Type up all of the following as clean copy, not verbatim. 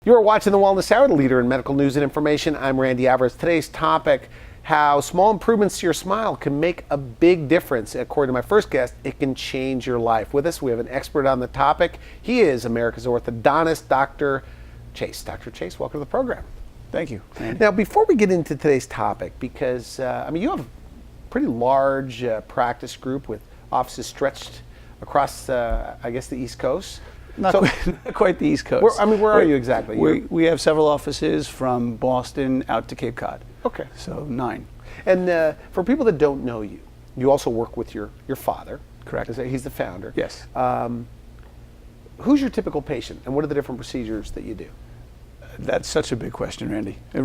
You're watching The Wellness Hour, the leader in medical news and information. I'm Randy Alvarez. Today's topic, how small improvements to your smile can make a big difference. According to my first guest, it can change your life. With us, we have an expert on the topic. He is America's orthodontist, Dr. Chase. Dr. Chase, welcome to the program. Thank you, Randy. Now, before we get into today's topic, because, you have a pretty large practice group with offices stretched across, I guess, the East Coast. Not quite the East Coast. Where are you exactly? We have several offices from Boston out to Cape Cod. Okay. So 9. And for people that don't know you, you also work with your father. Correct. He's the founder. Yes. Who's your typical patient, and what are the different procedures that you do? That's such a big question, Randy. That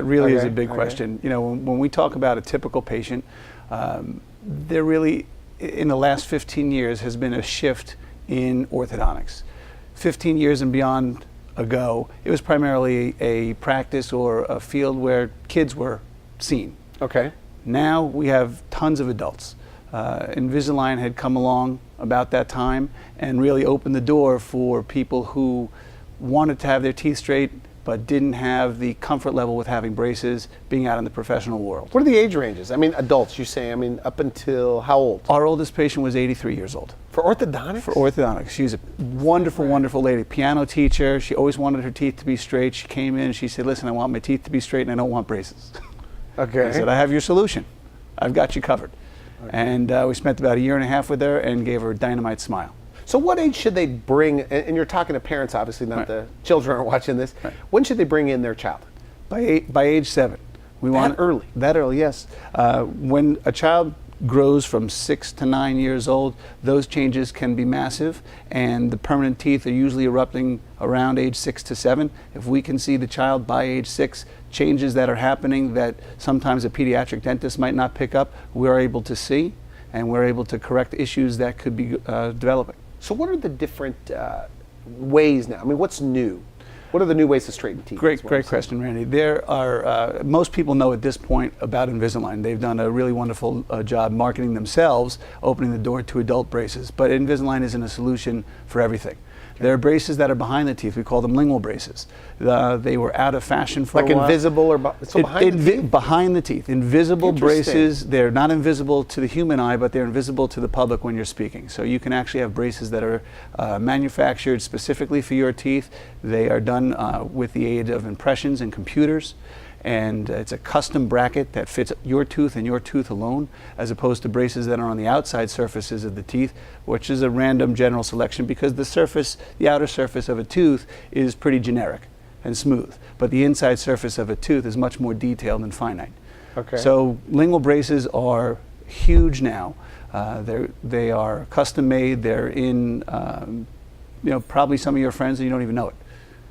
really is a big question. You know, when we talk about a typical patient, there really, in the last 15 years, has been a shift in orthodontics. 15 years and beyond ago, it was primarily a practice or a field where kids were seen. Okay. Now we have tons of adults. Invisalign had come along about that time and really opened the door for people who wanted to have their teeth straight but didn't have the comfort level with having braces, being out in the professional world. What are the age ranges? I mean, adults, you say, up until how old? Our oldest patient was 83 years old. For orthodontics? For orthodontics. She's a wonderful, wonderful lady. Piano teacher. She always wanted her teeth to be straight. She came in and she said, listen, I want my teeth to be straight and I don't want braces. Okay. I said, I have your solution. I've got you covered. Okay. And we spent about 1.5 years with her and gave her a dynamite smile. So what age should they bring, and you're talking to parents, obviously, not the children are watching this. Right. When should they bring in their child? By age 7. We want early? That early, yes. When a child grows from 6 to 9 years old, those changes can be massive, and the permanent teeth are usually erupting around age 6 to 7. If we can see the child by age 6, changes that are happening that sometimes a pediatric dentist might not pick up, we're able to see, and we're able to correct issues that could be developing. So what are the different ways now? I mean, what's new? What are the new ways to straighten teeth? Great question, Randy. There are, most people know at this point about Invisalign. They've done a really wonderful job marketing themselves, opening the door to adult braces. But Invisalign isn't a solution for everything. There are braces that are behind the teeth. We call them lingual braces. They were out of fashion for a while. Like invisible or behind the teeth? Behind the teeth. Invisible braces. They're not invisible to the human eye, but they're invisible to the public when you're speaking. So you can actually have braces that are manufactured specifically for your teeth. They are done with the aid of impressions and computers. And it's a custom bracket that fits your tooth and your tooth alone, as opposed to braces that are on the outside surfaces of the teeth, which is a random general selection because the outer surface of a tooth is pretty generic and smooth, but the inside surface of a tooth is much more detailed and finite. Okay. So lingual braces are huge now. They are custom made. They're in probably some of your friends and you don't even know it.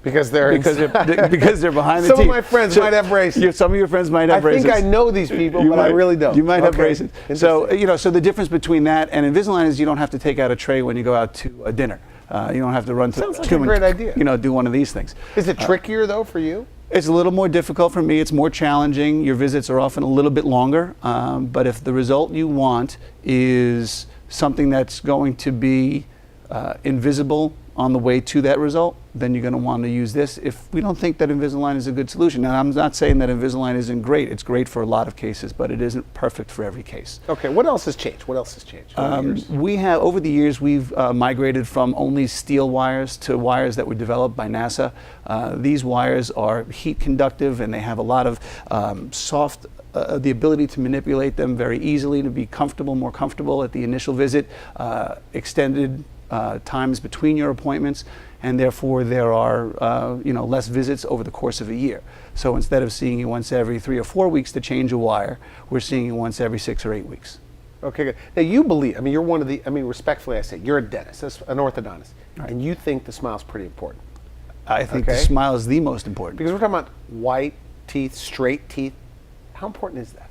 Because they're behind the teeth. Some of my friends might have braces. Some of your friends might have braces. I think I know these people, but I really don't. You might have braces. So so the difference between that and Invisalign is you don't have to take out a tray when you go out to a dinner. You don't have to run to Sounds like a great idea. Do one of these things. Is it trickier though for you? It's a little more difficult for me. It's more challenging. Your visits are often a little bit longer. But if the result you want is something that's going to be invisible on the way to that result, then you're going to want to use this if we don't think that Invisalign is a good solution. Now, I'm not saying that Invisalign isn't great. It's great for a lot of cases, but it isn't perfect for every case. Okay, what else has changed? We have, over the years, we've migrated from only steel wires to wires that were developed by NASA. These wires are heat conductive and they have a lot of the ability to manipulate them very easily, to be more comfortable at the initial visit, extended times between your appointments, and therefore there are less visits over the course of a year. So instead of seeing you once every 3 or 4 weeks to change a wire, we're seeing you once every 6 or 8 weeks. Okay, good. Now you believe, you're one of the, respectfully I say, you're a dentist, an orthodontist, right, and you think the smile's pretty important. I think the smile is the most important. Because we're talking about white teeth, straight teeth. How important is that?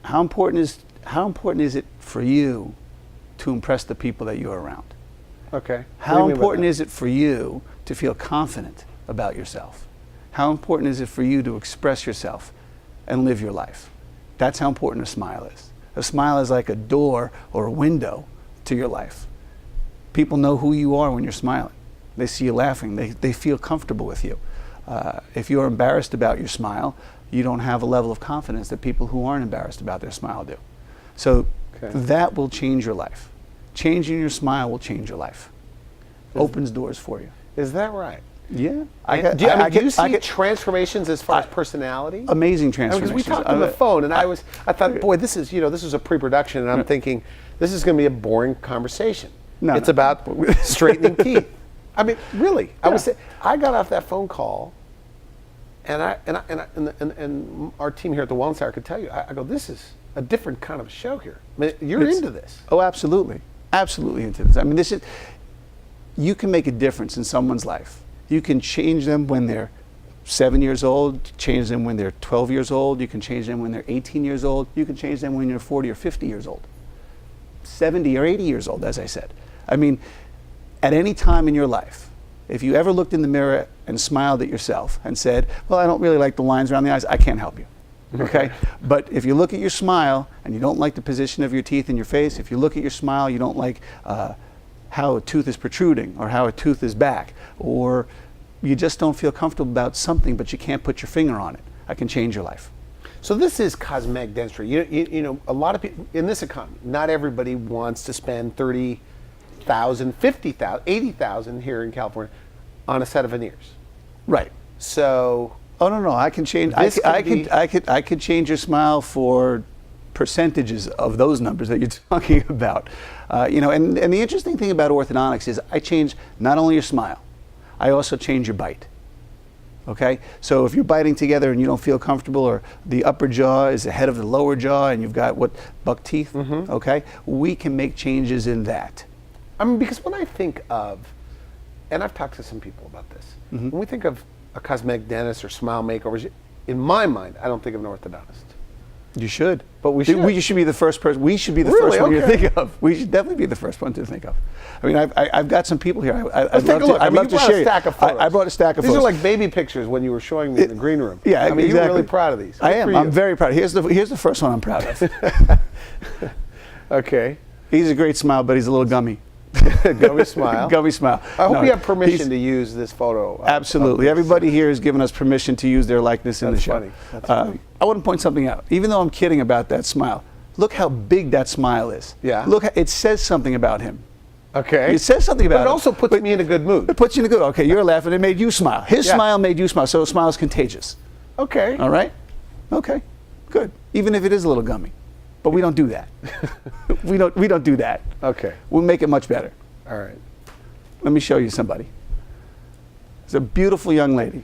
How important is it for you to impress the people that you're around? Okay. How important is it for you to feel confident about yourself? How important is it for you to express yourself and live your life? That's how important a smile is. A smile is like a door or a window to your life. People know who you are when you're smiling. They see you laughing. They feel comfortable with you. If you're embarrassed about your smile, you don't have a level of confidence that people who aren't embarrassed about their smile do. So that will change your life. Changing your smile will change your life. Opens doors for you. Is that right? Yeah. Do you see transformations as far as personality? Amazing transformations. Because we talked on the phone, and I thought, boy, this is a pre-production, and I'm thinking, this is going to be a boring conversation. It's about straightening teeth. I mean, really. I got off that phone call, and our team here at the Wellness Hour could tell you, I go, this is a different kind of show here. I mean, you're into this. Oh, absolutely. Absolutely into this. I mean, you can make a difference in someone's life. You can change them when they're 7 years old, change them when they're 12 years old, you can change them when they're 18 years old, you can change them when you're 40 or 50 years old, 70 or 80 years old, as I said. I mean, at any time in your life, if you ever looked in the mirror and smiled at yourself and said, well, I don't really like the lines around the eyes, I can't help you. Okay? But if you look at your smile and you don't like the position of your teeth in your face, if you look at your smile, you don't like how a tooth is protruding or how a tooth is back, or you just don't feel comfortable about something but you can't put your finger on it, I can change your life. So this is cosmetic dentistry. You know, a lot of people in this economy, not everybody wants to spend $30,000, $50,000, $80,000 here in California on a set of veneers. Right. So oh no, I can change. I could change your smile for percentages of those numbers that you're talking about. You know, and the interesting thing about orthodontics is I change not only your smile, I also change your bite. Okay, so if you're biting together and you don't feel comfortable, or the upper jaw is ahead of the lower jaw and you've got buck teeth, okay, we can make changes in that. I mean, because when I think of, and I've talked to some people about this, when we think of a cosmetic dentist or smile makeovers, in my mind, I don't think of an orthodontist. You should. But we should. We should be the first person. We should be the first one you think of. We should definitely be the first one to think of. I mean, I've got some people here. I'd love to share. I brought a stack of photos. These are like baby pictures when you were showing me in the green room. Yeah, I mean, exactly. you're really proud of these. I am. I'm very proud. Here's the first one I'm proud of. Okay. He's a great smile, but he's a little gummy. Gummy smile. Gummy smile. I hope you have permission to use this photo. Absolutely. Everybody here has given us permission to use their likeness in the show. Funny. That's funny. I want to point something out. Even though I'm kidding about that smile, look how big that smile is. Yeah. Look, it says something about him. Okay. It says something about him. But it also puts me in a good mood. It puts you in a good. Okay, you're laughing. It made you smile. His smile made you smile. So a smile is contagious. Okay. All right. Okay. Good. Even if it is a little gummy, but we don't do that. we don't do that. Okay. We'll make it much better. All right. Let me show you somebody. It's a beautiful young lady.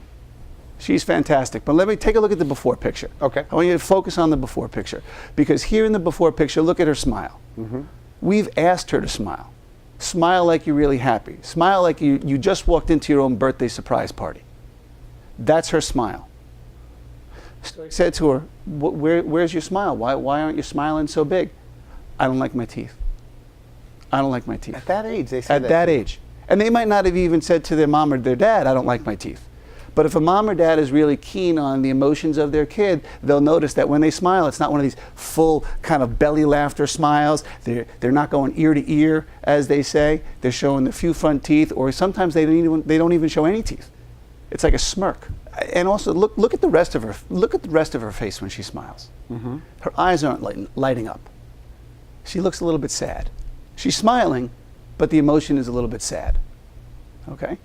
She's fantastic. But let me take a look at the before picture. Okay. I want you to focus on the before picture, because here in the before picture, look at her smile. We've asked her to smile. Smile like you're really happy. Smile like you just walked into your own birthday surprise party. That's her smile. So I said to her, where's your smile? Why aren't you smiling so big? I don't like my teeth. I don't like my teeth. At that age, they say that. At that age. And they might not have even said to their mom or their dad, I don't like my teeth. But if a mom or dad is really keen on the emotions of their kid, they'll notice that when they smile, it's not one of these full kind of belly laughter smiles. They're not going ear to ear, as they say. They're showing the few front teeth, or sometimes they don't even show any teeth. It's like a smirk. And also look at the rest of her face when she smiles. Her eyes aren't lighting up. She looks a little bit sad. She's smiling, but the emotion is a little bit sad. Okay?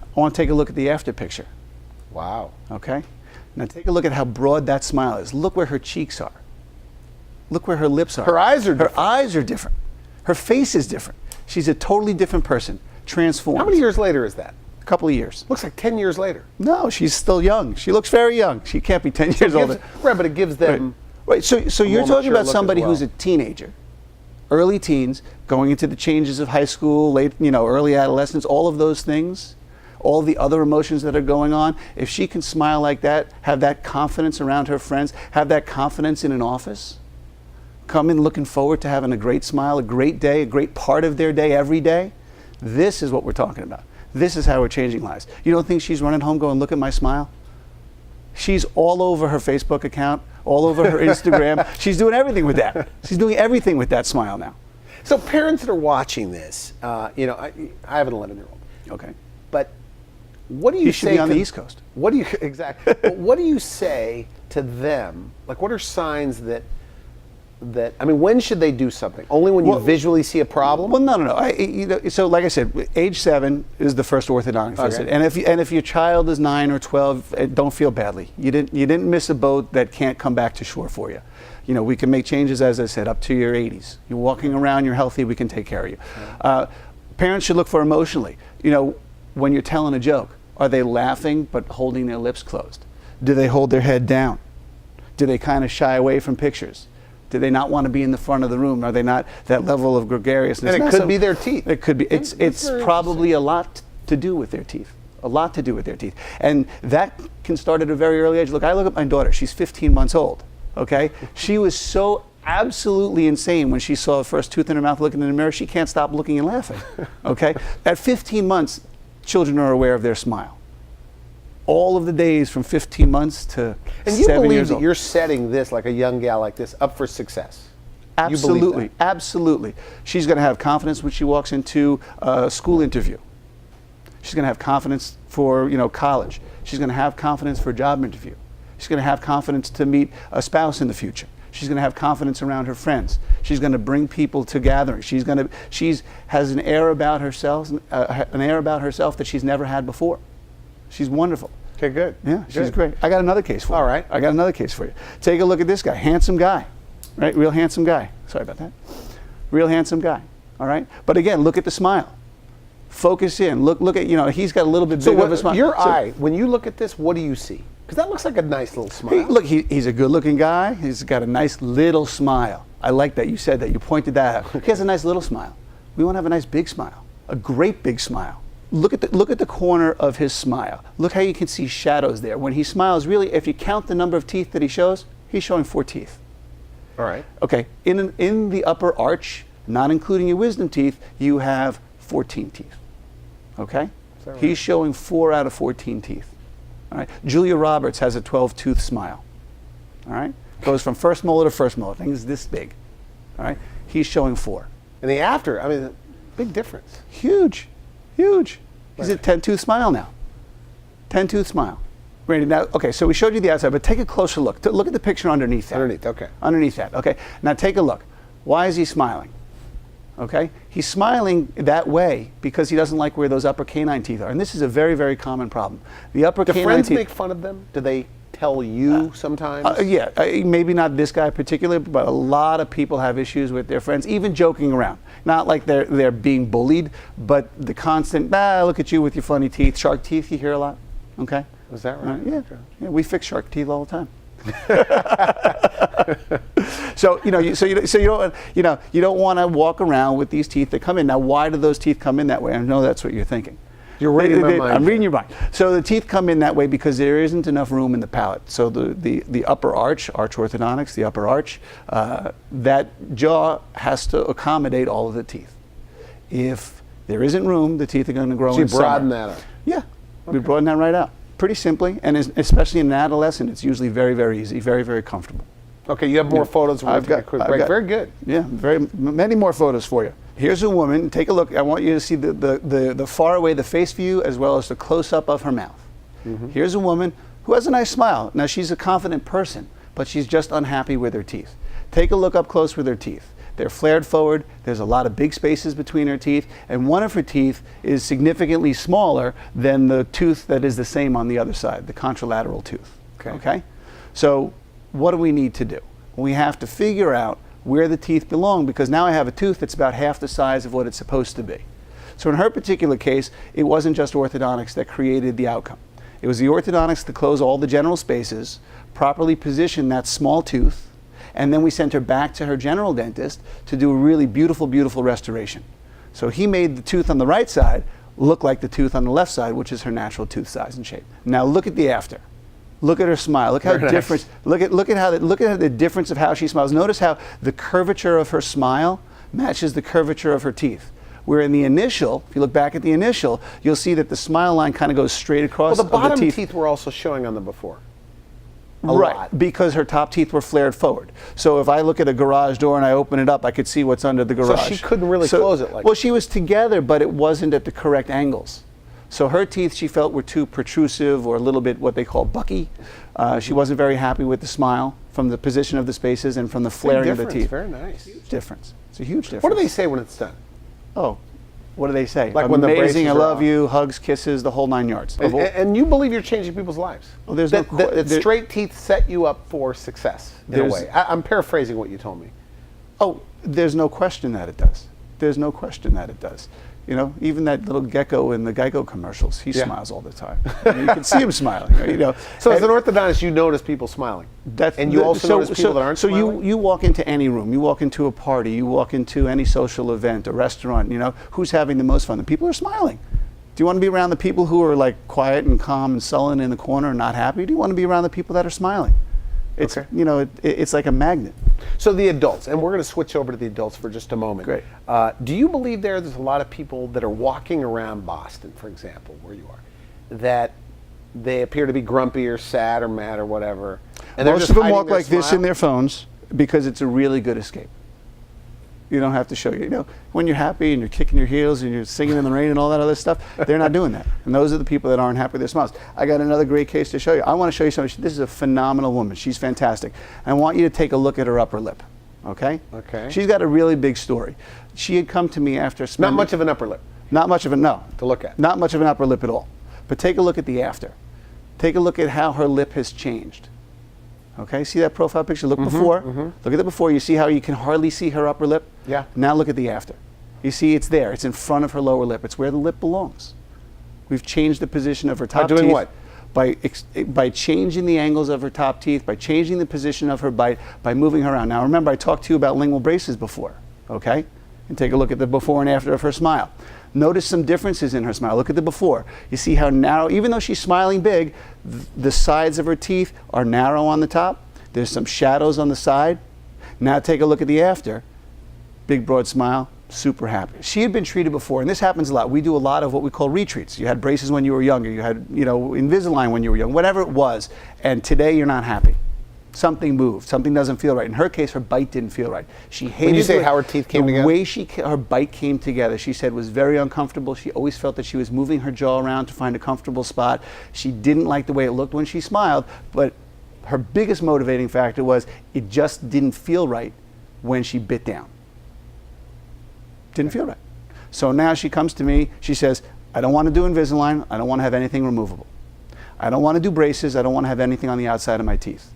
I want to take a look at the after picture. Wow. Okay? Now take a look at how broad that smile is. Look where her cheeks are. Look where her lips are. Her eyes are different. Her eyes are different. Her face is different. She's a totally different person, transformed. How many years later is that? A couple of years. Looks like 10 years later. No, she's still young. She looks very young. She can't be 10 years older. Right, but it gives them... Right. So you're talking about somebody well. who's a teenager, early teens, going into the changes of high school, early adolescence, all of those things, all the other emotions that are going on. If she can smile like that, have that confidence around her friends, have that confidence in an office, come in looking forward to having a great smile, a great day, a great part of their day every day, this is what we're talking about. This is how we're changing lives. You don't think she's running home going, look at my smile? She's all over her Facebook account, all over her Instagram. She's doing everything with that. She's doing everything with that smile now. So parents that are watching this, I have an 11-year-old. Okay. But what do you He say should be on to, the East Coast. What do you exactly? But what do you say to them? Like, what are signs that I mean, when should they do something? Only when you visually see a problem? Well, no. So, like I said, age 7 is the first orthodontic visit, and if your child is 9 or 12, don't feel badly. You didn't miss a boat that can't come back to shore for you. You know, we can make changes, as I said, up to your 80s. You're walking around, you're healthy, we can take care of you. Parents should look for emotionally. You know, when you're telling a joke, are they laughing but holding their lips closed? Do they hold their head down? Do they kind of shy away from pictures? Do they not want to be in the front of the room? Are they not that level of gregariousness? And it could be their teeth. It could be. It's probably a lot to do with their teeth. A lot to do with their teeth. And that can start at a very early age. Look, I look at my daughter. She's 15 months old. Okay? She was so absolutely insane when she saw the first tooth in her mouth looking in the mirror. She can't stop looking and laughing. Okay? At 15 months, children are aware of their smile. All of the days from 15 months to 7 years old. And you believe that you're setting this, like a young gal like this, up for success? Absolutely, absolutely. She's going to have confidence when she walks into a school interview. She's going to have confidence for, college. She's going to have confidence for a job interview. She's going to have confidence to meet a spouse in the future. She's going to have confidence around her friends. She's going to bring people to gatherings. She has an air about herself, that she's never had before. She's wonderful. Okay, good. Yeah, she's great. I got another case for you. All right. I got another case for you. Take a look at this guy. Handsome guy. Right? Real handsome guy. Sorry about that. Real handsome guy. All right? But again, look at the smile. Focus in. Look at, he's got a little bit bigger of a smile. Your eye, when you look at this, what do you see? Because that looks like a nice little smile. He's a good-looking guy. He's got a nice little smile. I like that. You said that. You pointed that out. He has a nice little smile. We want to have a nice big smile. A great big smile. Look at the corner of his smile. Look how you can see shadows there. When he smiles, really, if you count the number of teeth that he shows, he's showing 4 teeth. All right. Okay. In the upper arch, not including your wisdom teeth, you have 14 teeth. Okay? Right? He's showing 4 out of 14 teeth. All right. Julia Roberts has a 12-tooth smile. All right. Goes from first molar to first molar. Things this big. All right. He's showing 4. And the after, I mean, big difference. Huge. Huge. He's a 10-tooth smile now. 10-tooth smile. Randy, now, okay, so we showed you the outside, but take a closer look. Look at the picture underneath that. Underneath, okay. Underneath that, okay. Now take a look. Why is he smiling? Okay? He's smiling that way because he doesn't like where those upper canine teeth are. And this is a very, very common problem. The upper canine teeth. Do friends make fun of them? Do they tell you sometimes? Yeah, maybe not this guy particularly, but a lot of people have issues with their friends, even joking around. Not like they're being bullied, but the constant, look at you with your funny teeth. Shark teeth, you hear a lot. Okay? Is that right? Yeah, we fix shark teeth all the time. So you don't want to walk around with these teeth that come in. Now, why do those teeth come in that way? I know that's what you're thinking. You're reading my mind. I'm reading your mind. So the teeth come in that way because there isn't enough room in the palate. So the upper arch orthodontics, the upper arch, that jaw has to accommodate all of the teeth. If there isn't room, the teeth are going to grow in summer. So you broaden that out? Yeah, we broaden that right out. Pretty simply, and especially in an adolescent, it's usually very, very easy, very, very comfortable. Okay, you have more photos. I've got very good. Yeah, many more photos for you. Here's a woman. Take a look. I want you to see the far away, the face view, as well as the close-up of her mouth. Mm-hmm. Here's a woman who has a nice smile. Now, she's a confident person, but she's just unhappy with her teeth. Take a look up close with her teeth. They're flared forward. There's a lot of big spaces between her teeth, and one of her teeth is significantly smaller than the tooth that is the same on the other side, the contralateral tooth. Okay? So what do we need to do? We have to figure out where the teeth belong, because now I have a tooth that's about half the size of what it's supposed to be. So in her particular case, it wasn't just orthodontics that created the outcome. It was the orthodontics to close all the general spaces, properly position that small tooth, and then we sent her back to her general dentist to do a really beautiful, beautiful restoration. So he made the tooth on the right side look like the tooth on the left side, which is her natural tooth size and shape. Now look at the after. Look at her smile. Look how different. Look at the difference of how she smiles. Notice how the curvature of her smile matches the curvature of her teeth. Where in the initial, if you look back at the initial, you'll see that the smile line kind of goes straight across. Well, the bottom teeth were also showing on the before. Right, because her top teeth were flared forward. So if I look at a garage door and I open it up, I could see what's under the garage. So she couldn't really close it like that. Well, she was together, but it wasn't at the correct angles. So her teeth, she felt, were too protrusive or a little bit what they call bucky. She wasn't very happy with the smile from the position of the spaces and from the flaring of the teeth. Very nice. Huge difference. It's a huge difference. What do they say when it's done? Oh, what do they say? Like when the amazing, braces I are love off. you, hugs, kisses, the whole 9 yards. And you believe you're changing people's lives. Well, there's that straight teeth set you up for success in a way. I'm paraphrasing what you told me. Oh, there's no question that it does. There's no question that it does. You know, even that little gecko in the Geico commercials, he smiles all the time. You can see him smiling. You know. So as an orthodontist, you notice people smiling. And you also notice people that aren't smiling? So you walk into any room, you walk into a party, you walk into any social event, a restaurant, you know, who's having the most fun? The people are smiling. Do you want to be around the people who are like quiet and calm and sullen in the corner and not happy? Do you want to be around the people that are smiling? It's, you know, it's like a magnet. So the adults, and we're going to switch over to the adults for just a moment. Great. Do you believe there's a lot of people that are walking around Boston, for example, where you are, that they appear to be grumpy or sad or mad or whatever, and Most of them walk their like this smile? in their phones because it's a really good escape. You don't have to show you know, when you're happy and you're kicking your heels and you're singing in the rain and all that other stuff, they're not doing that. And those are the people that aren't happy with their smiles. I got another great case to show you. I want to show you something. This is a phenomenal woman. She's fantastic. I want you to take a look at her upper lip. Okay? Okay. She's got a really big story. She had come to me after spending... Not much of an upper lip Not much of a, no. to look at. Not much of an upper lip at all. But take a look at the after. Take a look at how her lip has changed. Okay, see that profile picture? Look before. Look at the before. You see how you can hardly see her upper lip? Yeah. Now look at the after. You see it's there. It's in front of her lower lip. It's where the lip belongs. We've changed the position of her top teeth. By doing what? By changing the angles of her top teeth, by changing the position of her bite, by moving her around. Now remember, I talked to you about lingual braces before, okay? And take a look at the before and after of her smile. Notice some differences in her smile. Look at the before. You see how narrow, even though she's smiling big, the sides of her teeth are narrow on the top. There's some shadows on the side. Now take a look at the after. Big, broad smile, super happy. She had been treated before, and this happens a lot. We do a lot of what we call retreats. You had braces when you were younger. You had, you know, Invisalign when you were young, whatever it was. And today you're not happy. Something moved. Something doesn't feel right. In her case, her bite didn't feel right. She hated When you say how her teeth came together? The way her bite came together, she said, was very uncomfortable. She always felt that she was moving her jaw around to find a comfortable spot. She didn't like the way it looked when she smiled, but her biggest motivating factor was it just didn't feel right when she bit down. Didn't feel right. So now she comes to me, she says, I don't want to do Invisalign, I don't want to have anything removable. I don't want to do braces, I don't want to have anything on the outside of my teeth.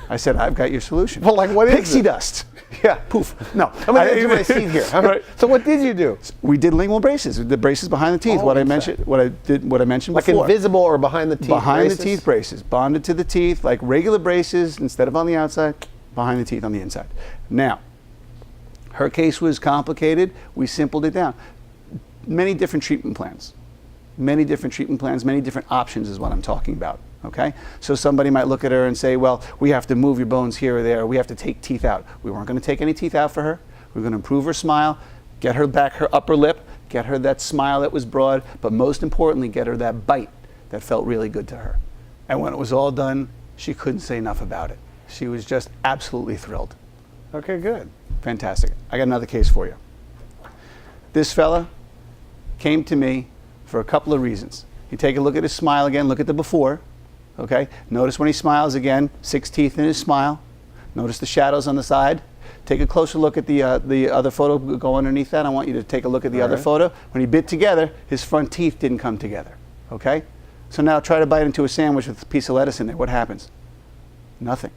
I said, I've got your solution. Well, like what is Pixie it? dust. Yeah. Poof. No. I'm going to do my seat here. Right. So what did you do? We did lingual braces, the braces behind the teeth. Oh, what I inside. mentioned, what I mentioned Like before. invisible or behind the teeth Behind braces? the teeth braces, bonded to the teeth, like regular braces, instead of on the outside, behind the teeth on the inside. Now, her case was complicated. We simpled it down. Many different treatment plans. Many different treatment plans, many different options is what I'm talking about. Okay? So somebody might look at her and say, well, we have to move your bones here or there, or we have to take teeth out. We weren't going to take any teeth out for her. We were going to improve her smile, get her back her upper lip, get her that smile that was broad, but most importantly, get her that bite that felt really good to her. And when it was all done, she couldn't say enough about it. She was just absolutely thrilled. Okay, good. Fantastic. I got another case for you. This fella came to me for a couple of reasons. You take a look at his smile again, look at the before. Okay? Notice when he smiles again, 6 teeth in his smile. Notice the shadows on the side. Take a closer look at the other photo, go underneath that. I want you to take a look at the other photo. When he bit together, his front teeth didn't come together. Okay? So now try to bite into a sandwich with a piece of lettuce in there. What happens? Nothing.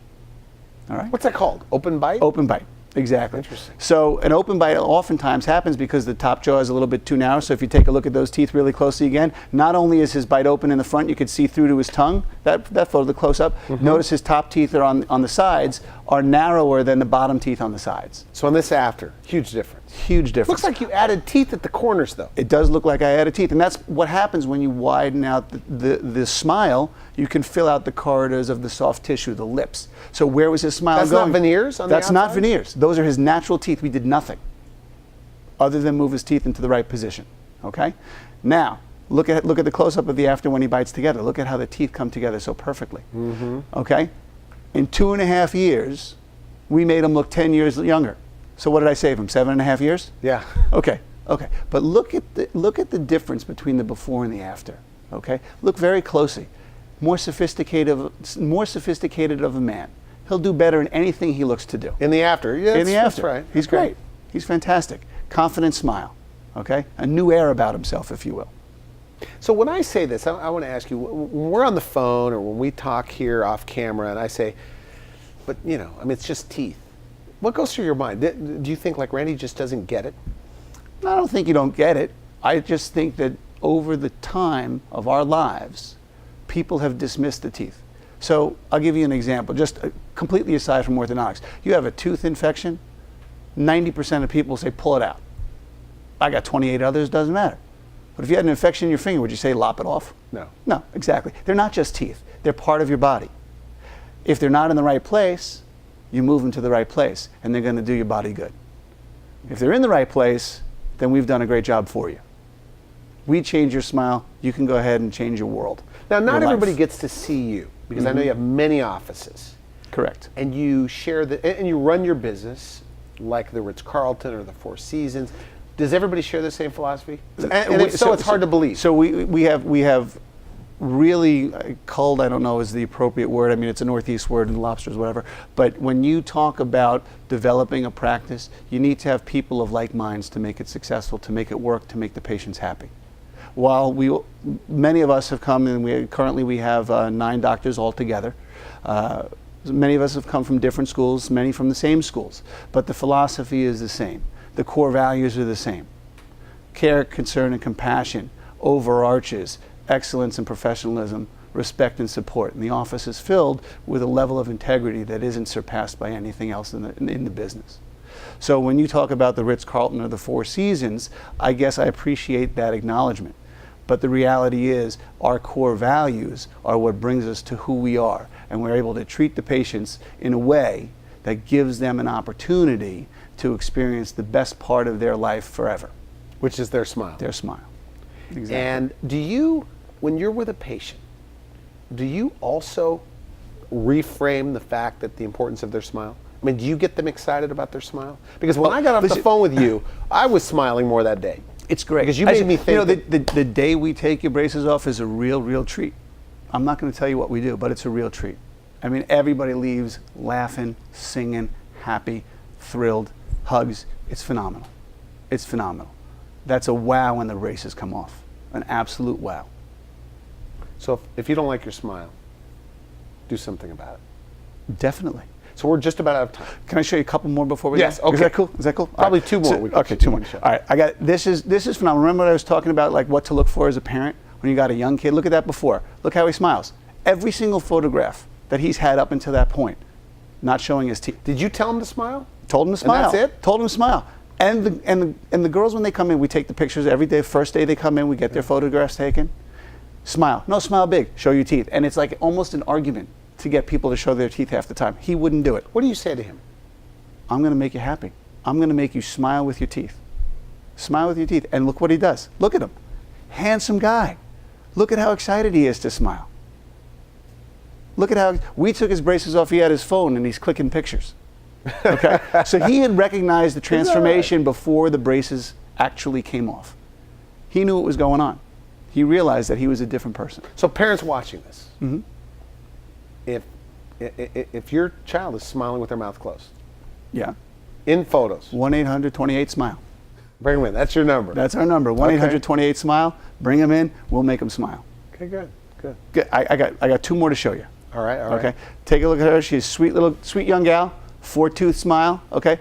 All right? What's that called? Open bite? Open bite. Exactly. Interesting. So an open bite oftentimes happens because the top jaw is a little bit too narrow. So if you take a look at those teeth really closely again, not only is his bite open in the front, you could see through to his tongue. That photo, the close-up. Notice his top teeth are on the sides are narrower than the bottom teeth on the sides. So on this after, huge difference. Huge difference. Looks like you added teeth at the corners, though. It does look like I added teeth, and that's what happens when you widen out the smile. You can fill out the corridors of the soft tissue, the lips. So where was his smile That's going? not veneers on the That's not outside? veneers. Those are his natural teeth. We did nothing other than move his teeth into the right position. Okay? Now, look at the close-up of the after when he bites together. Look at how the teeth come together so perfectly. Okay? In 2.5 years, we made him look 10 years younger. So what did I save him? 7.5 years? Yeah. Okay. Okay, but look at the difference between the before and the after. Okay, look very closely. More sophisticated of a man. He'll do better in anything he looks to do. In the after, yeah, in the after, that's right. He's great. He's fantastic. Confident smile. Okay, a new air about himself, if you will. So when I say this, I want to ask you, when we're on the phone or when we talk here off camera and I say, but you know, I mean, it's just teeth. What goes through your mind? Do you think like Randy just doesn't get it? I don't think you don't get it. I just think that over the time of our lives, people have dismissed the teeth. So I'll give you an example, just completely aside from orthodontics. You have a tooth infection, 90% of people say pull it out. I got 28 others, doesn't matter. But if you had an infection in your finger, would you say lop it off? No. No, exactly. They're not just teeth. They're part of your body. If they're not in the right place, you move them to the right place, and they're going to do your body good. If they're in the right place, then we've done a great job for you. We change your smile, you can go ahead and change your world. Now, not your everybody life. gets to see you, because I know you have many offices. Correct. And you share and you run your business like the Ritz-Carlton or the Four Seasons. Does everybody share the same philosophy? And if so, it's hard to believe. So we have really culled, I don't know is the appropriate word, I mean it's a Northeast word and lobsters, whatever, but when you talk about developing a practice, you need to have people of like minds to make it successful, to make it work, to make the patients happy. While many of us have come, and currently we have 9 doctors altogether. Many of us have come from different schools, many from the same schools, but the philosophy is the same. The core values are the same. Care, concern, and compassion overarches excellence and professionalism, respect and support. And the office is filled with a level of integrity that isn't surpassed by anything else in the business. So when you talk about the Ritz-Carlton or the Four Seasons, I guess I appreciate that acknowledgement. But the reality is our core values are what brings us to who we are. And we're able to treat the patients in a way that gives them an opportunity to experience the best part of their life forever. Which is their smile. Their smile. Exactly. And do you, when you're with a patient, do you also reframe the fact that the importance of their smile? I mean, do you get them excited about their smile? Because when I got off the phone with you, I was smiling more that day. It's great. Because you made me think. You know, the day we take your braces off is a real treat. I'm not going to tell you what we do, but it's a real treat. I mean, everybody leaves laughing, singing, happy, thrilled, hugs. It's phenomenal. It's phenomenal. That's a wow when the braces come off. An absolute wow. So if you don't like your smile, do something about it. Definitely. So we're just about out of time. Can I show you a couple more before we Yes, go? okay. Is that cool? Is that cool? Probably right. 2 more. Okay, 2 more. All right, I got this is phenomenal. Remember what I was talking about, like what to look for as a parent when you got a young kid? Look at that before. Look how he smiles. Every single photograph that he's had up until that point, not showing his teeth. Did you tell him to smile? Told him to smile. And that's it? Told him to smile. And the girls, when they come in, we take the pictures every day. First day they come in, we get their photographs taken. Smile. No, smile big. Show your teeth. And it's like almost an argument to get people to show their teeth half the time. He wouldn't do it. What do you say to him? I'm going to make you happy. I'm going to make you smile with your teeth. Smile with your teeth. And look what he does. Look at him. Handsome guy. Look at how excited he is to smile. Look at how we took his braces off. He had his phone and he's clicking pictures. Okay? So he had recognized the transformation before the braces actually came off. He knew what was going on. He realized that he was a different person. So parents watching this, if your child is smiling with their mouth closed, Yeah. in photos, 1-800-28-SMILE. bring them in. That's your number. That's our number. 1-800-28-SMILE. Bring them in. We'll make them smile. Okay, good. Good. I got 2 more to show you. All right. Okay. Take a look at her. She's a sweet young gal. 4-tooth smile. Okay.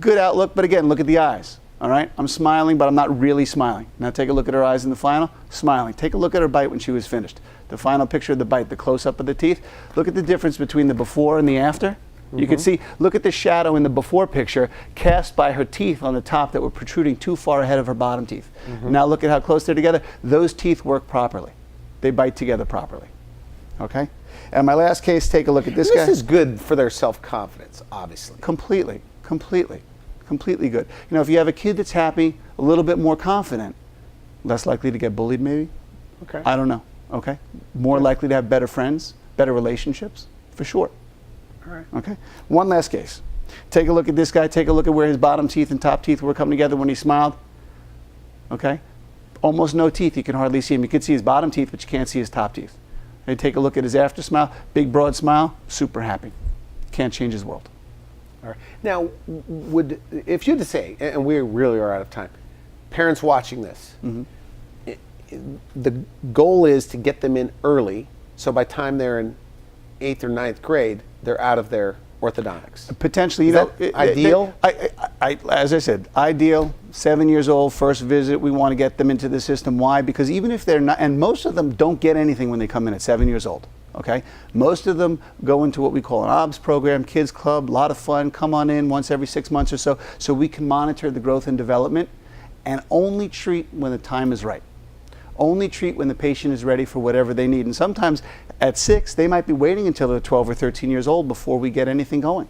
Good outlook, but again, look at the eyes. All right. I'm smiling, but I'm not really smiling. Now take a look at her eyes in the final. Smiling. Take a look at her bite when she was finished. The final picture of the bite, the close-up of the teeth. Look at the difference between the before and the after. You can see, look at the shadow in the before picture cast by her teeth on the top that were protruding too far ahead of her bottom teeth. Now look at how close they're together. Those teeth work properly. They bite together properly. Okay? And my last case, take a look at this guy. This is good for their self-confidence, obviously. Completely good. You know, if you have a kid that's happy, a little bit more confident, less likely to get bullied maybe. Okay. I don't know. Okay? More likely to have better friends, better relationships, for sure. All right. Okay? One last case. Take a look at this guy. Take a look at where his bottom teeth and top teeth were coming together when he smiled. okay? Almost no teeth, you can hardly see him. You can see his bottom teeth, but you can't see his top teeth. And take a look at his after smile, big broad smile, super happy. Can't change his world. All right. Now, if you had to say, and we really are out of time, parents watching this, the goal is to get them in early, so by the time they're in 8th or 9th grade, they're out of their orthodontics. Potentially, ideal? As I said, ideal, 7 years old, first visit, we want to get them into the system. Why? Because even if they're not, and most of them don't get anything when they come in at 7 years old, okay? Most of them go into what we call an OBS program, kids club, a lot of fun, come on in once every 6 months or so, so we can monitor the growth and development and only treat when the time is right. Only treat when the patient is ready for whatever they need. And sometimes at 6, they might be waiting until they're 12 or 13 years old before we get anything going.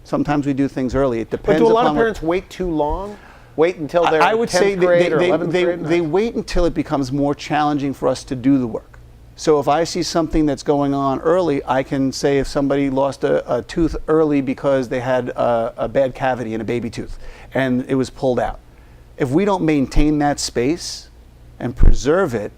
Sometimes we do things early. It depends. But do a lot of parents wait too long? Wait until they're I would 10th say grade or 11th grade? They wait until it becomes more challenging for us to do the work. So if I see something that's going on early, I can say if somebody lost a tooth early because they had a bad cavity in a baby tooth and it was pulled out. If we don't maintain that space and preserve it,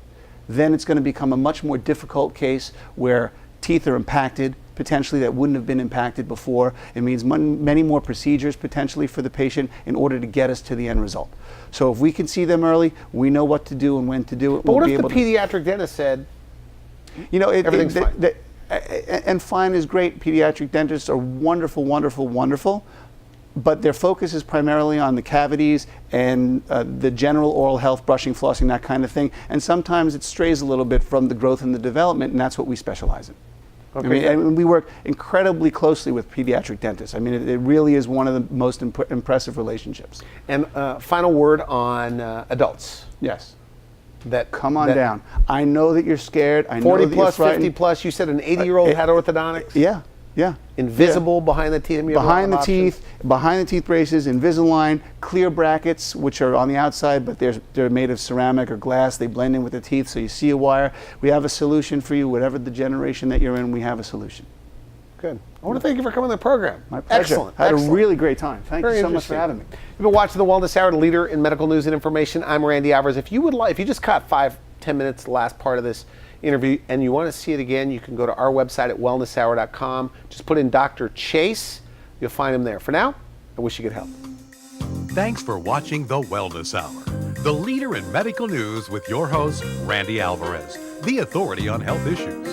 then it's going to become a much more difficult case where teeth are impacted, potentially that wouldn't have been impacted before. It means many more procedures potentially for the patient in order to get us to the end result. So if we can see them early, we know what to do and when to do it. But what if the pediatric dentist said, everything's fine? And fine is great. Pediatric dentists are wonderful, wonderful, wonderful. But their focus is primarily on the cavities and the general oral health, brushing, flossing, that kind of thing. And sometimes it strays a little bit from the growth and the development, and that's what we specialize in. Okay. And we work incredibly closely with pediatric dentists. I mean, it really is one of the most impressive relationships. And final word on adults. Yes. Come on down. I know that you're scared. I know 40 that plus, you're frightened. 50 plus. You said an 80-year-old had orthodontics? Yeah. Yeah. Invisible behind the teeth? Behind the teeth braces, Invisalign, clear brackets, which are on the outside, but they're made of ceramic or glass. They blend in with the teeth, so you see a wire. We have a solution for you. Whatever the generation that you're in, we have a solution. Good. I want to thank you for coming to the program. My pleasure. Excellent. I had Excellent. a really great time. Thank you so much for having me. You've been watching the Wellness Hour, the leader in medical news and information. I'm Randy Alvarez. If you just caught 5-10 minutes, the last part of this interview, and you want to see it again, you can go to our website at wellnesshour.com. Just put in Dr. Chase. You'll find him there. For now, I wish you good health. Thanks for watching the Wellness Hour, the leader in medical news with your host, Randy Alvarez, the authority on health issues.